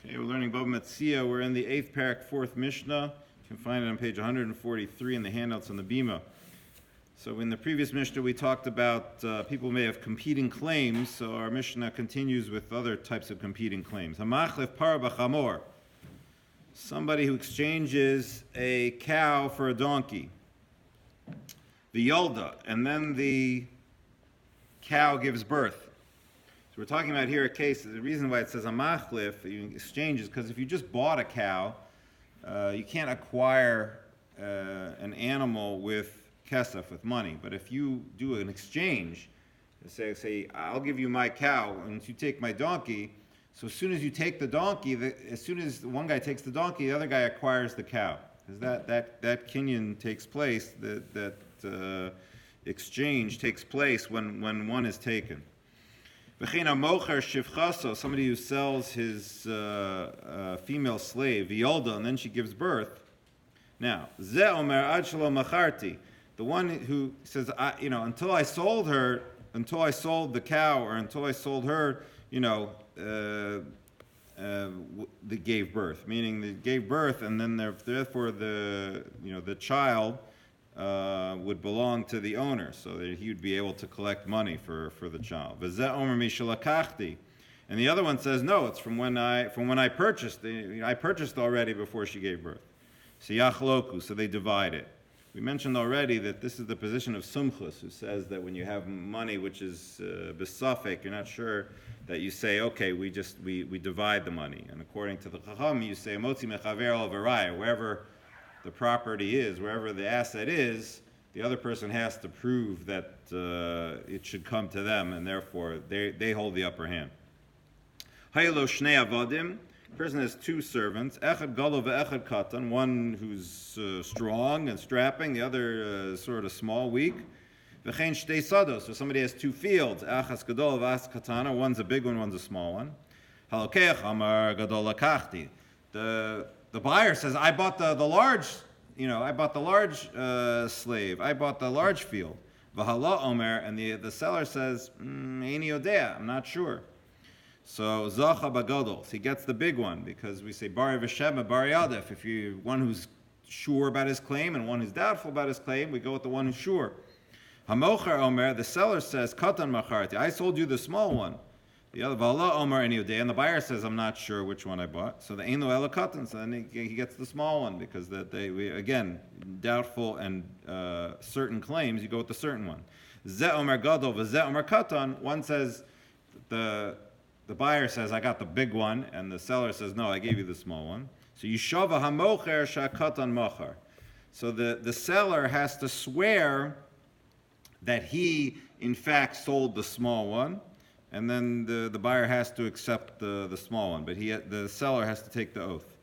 Okay, we're learning Bava Metzia. We're in the 8th parak, 4th Mishnah. You can find it on page 143 in the handouts on the Bima. So in the previous Mishnah, we talked about people may have competing claims, so our Mishnah continues with other types of competing claims. Hamachlef par b'chamor. Somebody who exchanges a cow for a donkey. The yolda, and then the cow gives birth. So we're talking about here a case, the reason why it says hamachlef, you exchange, is because if you just bought a cow, you can't acquire an animal with kesef, with money. But if you do an exchange, say I'll give you my cow and you take my donkey, so as soon as you take the donkey, as soon as one guy takes the donkey, the other guy acquires the cow. Because that kinyan takes place, that exchange takes place when one is taken. Somebody who sells his female slave, Yolda, and then she gives birth. Now, the one who says, until I sold the cow, or until I sold her, they gave birth. Meaning they gave birth, and then therefore the child would belong to the owner, so that he would be able to collect money for the child. And the other one says, no, it's from when I purchased. I purchased already before she gave birth. So they divide it. We mentioned already that this is the position of Sumchus, who says that when you have money which is besafek, you're not sure, that you say, okay, we divide the money. And according to the Chacham, you say, Motzi mechaver al varaya, wherever the property is, wherever the asset is, the other person has to prove that it should come to them, and therefore they hold the upper hand. Haylo shnei avadim. The person has two servants, echad galo ve'echad katan, one who's strong and strapping, the other sort of small, weak. V'chein shtei sados, so somebody has two fields, achas gadol v'achas katana, one's a big one, one's a small one. Halokeach amar gadol lakachti. The buyer says, I bought the large, slave. I bought the large field. V'hala omer, and the seller says, Eini yodea, I'm not sure. So zacha bagadol, he gets the big one, because we say bari v'shema bari yadef. If you one who's sure about his claim and one who's doubtful about his claim, we go with the one who's sure. Hamocher omer, the seller says katan macharti, I sold you the small one. The other v'hala omer any day, and the buyer says, I'm not sure which one I bought. So the ein lo ela katan, so then he gets the small one, because again, doubtful and certain claims, you go with the certain one. Ze omer gadol v'ze omer katan. One says the buyer says, I got the big one, and the seller says, no, I gave you the small one. So yishava hamocher shakatan machar. So the seller has to swear that he, in fact, sold the small one, and then the buyer has to accept the small one, but the seller has to take the oath.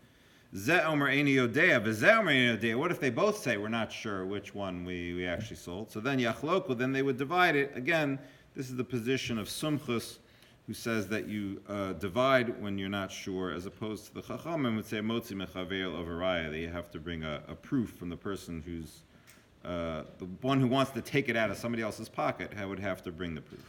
Ze omer eini yodea, v'ze omer eini yodea. What if they both say, we're not sure which one we actually sold? So then yachloku, then they would divide it. Again, this is the position of Sumchus, who says that you divide when you're not sure, as opposed to the Chachamim would say motzi mechaver al varaya, that you have to bring a proof from the person who's the one who wants to take it out of somebody else's pocket would have to bring the proof.